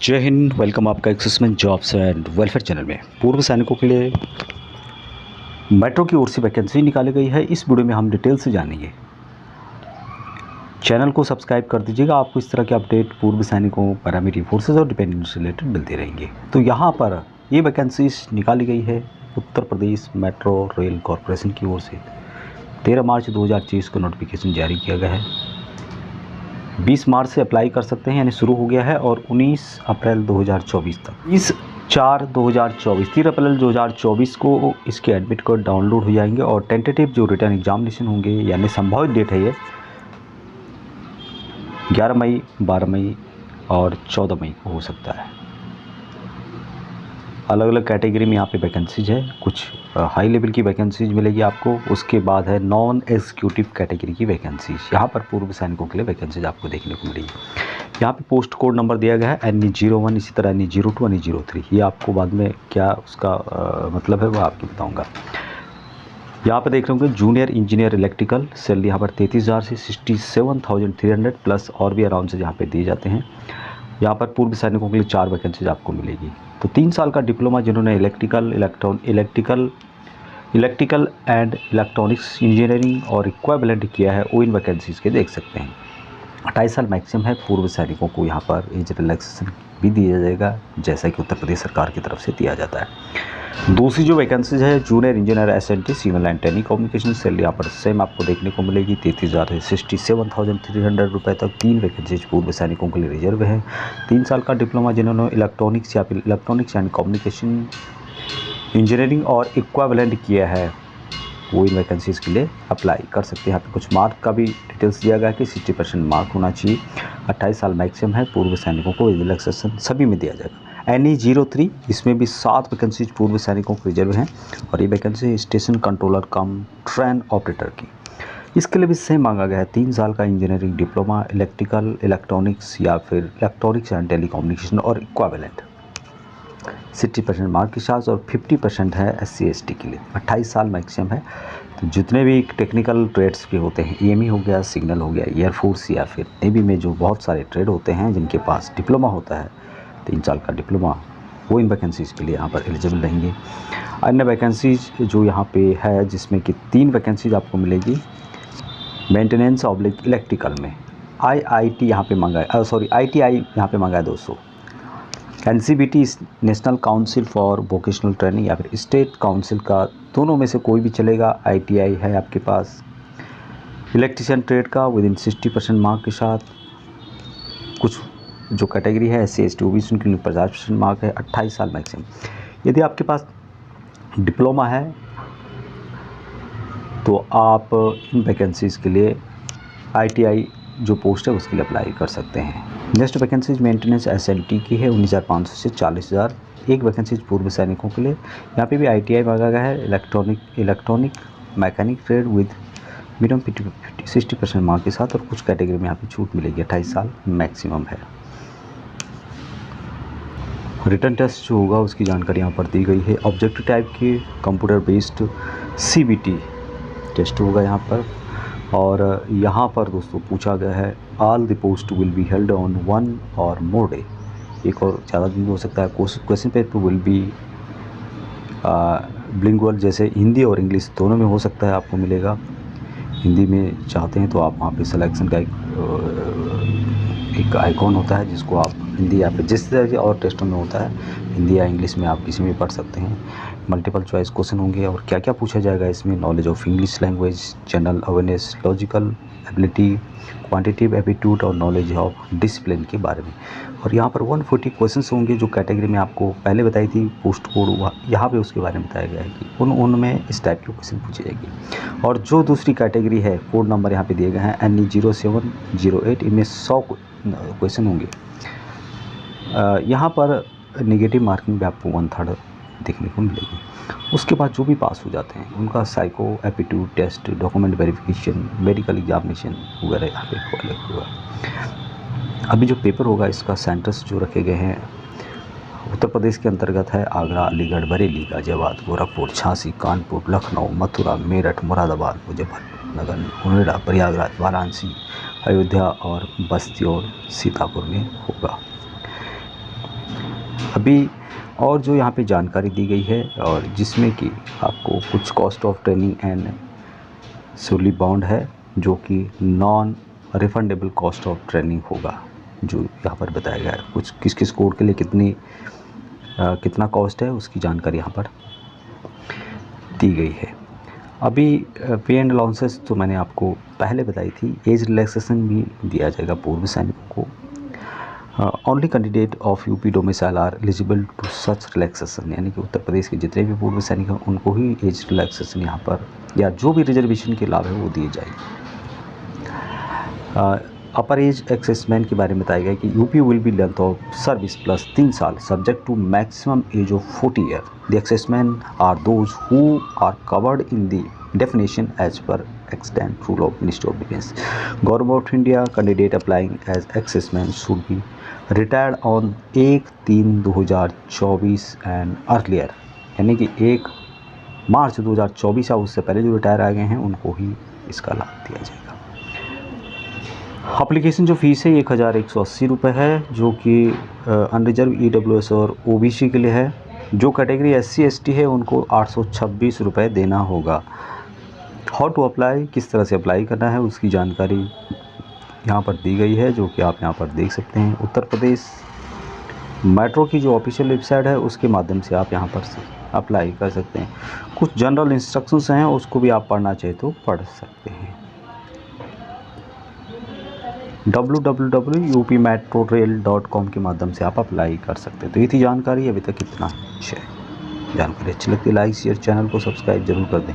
जय हिंद। वेलकम आपका एक्सिसमेंट jobs and welfare channel में। पूर्व सैनिकों के लिए मेट्रो की ओर से वैकेंसी निकाली गई है। इस वीडियो में हम डिटेल से जानेंगे। चैनल को सब्सक्राइब कर दीजिएगा, आपको इस तरह के अपडेट पूर्व सैनिकों, पैरामिलिट्री फोर्सेज और डिपेंडेंट्स से रिलेटेड मिलते रहेंगे। तो यहाँ पर ये वैकेंसीज निकाली गई है Uttar Pradesh metro rail corporation की ओर से। 13 मार्च 2023 को नोटिफिकेशन जारी किया गया है। 20 मार्च से अप्लाई कर सकते हैं, यानी शुरू हो गया है, और 19 अप्रैल 2024 तक। 30/4/2024 3 अप्रैल 2024 को इसके एडमिट कार्ड डाउनलोड हो जाएंगे और टेंटेटिव जो रिटर्न एग्जामिनेशन होंगे, यानी संभावित डेट है ये 11 मई, 12 मई और 14 मई को हो सकता है। अलग अलग कैटेगरी में यहाँ पे वैकेंसीज है। कुछ हाई लेवल की वैकेंसीज मिलेगी आपको। उसके बाद है नॉन एग्जीक्यूटिव कैटेगरी की वैकेंसीज। यहाँ पर पूर्व सैनिकों के लिए वैकेंसीज आपको देखने को मिलेगी। यहाँ पे पोस्ट कोड नंबर दिया गया है NE01, इसी तरह NE02, NE03। ये आपको बाद में क्या उसका मतलब है वो आपको बताऊँगा। यहाँ पर देख रहे होंगे जूनियर इंजीनियर इलेक्ट्रिकल, सैलरी यहाँ पर 33,000 से 67,300 प्लस और भी अराउंड से यहाँ पे दिए जाते हैं। यहाँ पर पूर्व सैनिकों के लिए 4 वैकेंसीज आपको मिलेगी। तो 3 साल का डिप्लोमा जिन्होंने इलेक्ट्रिकल एंड इलेक्ट्रॉनिक्स इंजीनियरिंग और इक्विवेलेंट किया है, वो इन वैकेंसीज़ के देख सकते हैं। 28 साल मैक्सिमम है। पूर्व सैनिकों को यहाँ पर एज रिलैक्सेशन भी दिया जाएगा, जैसा कि उत्तर प्रदेश सरकार की तरफ से दिया जाता है। दूसरी जो वैकेंसीज है junior engineer SNT signal and telecommunication, salary यहाँ पर सेम आपको देखने को मिलेगी 33,000 से 67,300 रुपये तक। 3 वैकेंसीज पूर्व सैनिकों के लिए रिजर्व है। 3 साल का डिप्लोमा जिन्होंने इलेक्ट्रॉनिक्स या फिर इलेक्ट्रॉनिक्स एंड कम्युनिकेशन इंजीनियरिंग और इक्विवेलेंट किया है, वो इन वैकेंसीज़ के लिए अप्लाई कर सकते हैं। यहाँ पे कुछ मार्क का भी डिटेल्स दिया गया है कि 60% मार्क होना चाहिए। 28 साल मैक्सिमम है। पूर्व सैनिकों को रिलैक्सेशन सभी में दिया जाएगा। NE03, इसमें भी 7 वैकेंसीज पूर्व सैनिकों को रिजर्व हैं और ये vacancy station controller cum train operator की। इसके लिए भी सेम मांगा गया है 3 साल का इंजीनियरिंग डिप्लोमा इलेक्ट्रिकल इलेक्ट्रॉनिक्स या फिर इलेक्ट्रॉनिक्स एंड टेलीकम्युनिकेशन और इक्विवेलेंट। 60% मार्क के साथ और 50% है SC ST के लिए। 28 साल मैक्सिमम है। तो जितने भी टेक्निकल ट्रेड्स के होते हैं, EME हो गया, सिग्नल हो गया, एयरफोर्स या फिर नेवी में जो बहुत सारे ट्रेड होते हैं जिनके पास डिप्लोमा होता है, 3 साल का डिप्लोमा, वो इन वैकेंसीज़ के लिए यहाँ पर एलिजिबल रहेंगे। अन्य वैकेंसीज जो यहाँ पे है, जिसमें कि 3 वैकेंसीज आपको मिलेगी मेंटेनेंस ऑब्लिक इलेक्ट्रिकल में। IIT यहाँ पे मांगा है, ITI यहाँ पे मांगा है 200। NCVT national council for vocational training या फिर स्टेट काउंसिल का, दोनों में से कोई भी चलेगा। ITI है आपके पास इलेक्ट्रिशियन ट्रेड का विद इन 60% मार्क के साथ। कुछ जो कैटेगरी है SC ST OBC उनके लिए 50% मार्क है। 28 साल मैक्सिमम। यदि आपके पास डिप्लोमा है तो आप इन वैकेंसीज़ के लिए ITI जो पोस्ट है उसके लिए अप्लाई कर सकते हैं। नेक्स्ट वैकेंसीज मेंटेनेंस SNT की है 19,500 से 40,000। 1 वैकेंसीज पूर्व सैनिकों के लिए। यहाँ पे भी ITI मांगा गया है electronic mechanic trade with minimum 60% mark के साथ और कुछ कैटेगरी में यहाँ पे छूट मिलेगी। 28 साल मैक्सिमम है। रिटर्न टेस्ट जो होगा उसकी जानकारी यहाँ पर दी गई है। ऑब्जेक्टिव टाइप के कंप्यूटर बेस्ड CBT टेस्ट होगा यहाँ पर। और यहाँ पर दोस्तों पूछा गया है all the post will be held on 1 और मोर डे। एक और ज़्यादा दिन हो सकता है। क्वेश्चन पेपर विल बी बिलिंगुअल, जैसे हिंदी और इंग्लिश दोनों में हो सकता है, आपको मिलेगा। हिंदी में चाहते हैं तो आप वहाँ पे सिलेक्शन का एक आइकॉन होता है जिसको आप हिंदी या फिर जिस तरह के और टेस्टों में होता है, हिंदी या इंग्लिश में आप किसी में पढ़ सकते हैं। मल्टीपल चॉइस क्वेश्चन होंगे। और क्या क्या पूछा जाएगा इसमें, knowledge of English language, general awareness, logical ability, quantitative aptitude और नॉलेज ऑफ डिसिप्लिन के बारे में। और यहाँ पर 140 क्वेश्चंस होंगे जो कैटेगरी में आपको पहले बताई थी पोस्ट कोड, यहाँ पे उसके बारे में बताया गया है कि उनमें इस टाइप के क्वेश्चन पूछे जाएंगे। और जो दूसरी कैटेगरी है, कोड नंबर यहाँ पे दिए गए हैं NE0708, इनमें 100 क्वेश्चन होंगे। यहाँ पर नेगेटिव मार्किंग भी आपको 1/3 देखने को मिलेगी। उसके बाद जो भी पास हो जाते हैं उनका psycho aptitude test, document verification, medical examination वगैरह यहाँ पे होगा। अभी जो पेपर होगा इसका सेंटर्स जो रखे गए हैं उत्तर प्रदेश के अंतर्गत है आगरा, अलीगढ़, बरेली, गाजियाबाद, गोरखपुर, झांसी, कानपुर, लखनऊ, मथुरा, मेरठ, मुरादाबाद, मुजफ्फरनगर, नोएडा, प्रयागराज, वाराणसी, अयोध्या और बस्ती और सीतापुर में होगा। अभी और जो यहाँ पे जानकारी दी गई है और जिसमें कि आपको कुछ cost of training and solely bond है, जो कि non refundable cost of training होगा, जो यहाँ पर बताया गया है। कुछ किस किस कोड के लिए कितना कॉस्ट है उसकी जानकारी यहाँ पर दी गई है। अभी पे एंड अलाउंसेस तो मैंने आपको पहले बताई थी। एज रिलैक्सेशन भी दिया जाएगा पूर्व सैनिकों को। Only candidate of UP domicile are eligible to such relaxation, यानी कि उत्तर प्रदेश के जितने भी पूर्व सैनिक हैं उनको ही एज रिलैक्सेशन यहाँ पर या जो भी रिजर्वेशन के लाभ है वो दिए जाएंगे। अपर एज एक्सेसमेंट के बारे में बताया गया कि UP will be length of service plus 3 साल subject to maximum age of 40 year. The एक्सेसमेंट are those who are covered in the definition as per extant rule of Ministry of Defence. Government of India candidate applying as accessman should be retired on 1/3/2024 and earlier, यानी कि 1 मार्च 2024 या उससे पहले जो retire आ गए हैं उनको ही इसका लाभ दिया जाएगा। एप्लीकेशन जो फीस है 1180 रुपये है, जो कि अनरिजर्व EWS और OBC के लिए है। जो कैटेगरी SC ST है उनको 826 रुपये देना होगा। हाउ टू अप्लाई, किस तरह से अप्लाई करना है उसकी जानकारी यहाँ पर दी गई है, जो कि आप यहाँ पर देख सकते हैं। उत्तर प्रदेश मेट्रो की जो ऑफिशियल वेबसाइट है उसके माध्यम से आप यहाँ पर अप्लाई कर सकते हैं। कुछ जनरल इंस्ट्रक्शंस हैं, उसको भी आप पढ़ना चाहे तो पढ़ सकते हैं। www.upmetrorail.com के माध्यम से आप अप्लाई कर सकते हैं। तो ये थी जानकारी, अभी तक इतना है। जानकारी अच्छी लगती है लाइक शेयर, चैनल को सब्सक्राइब जरूर कर दें।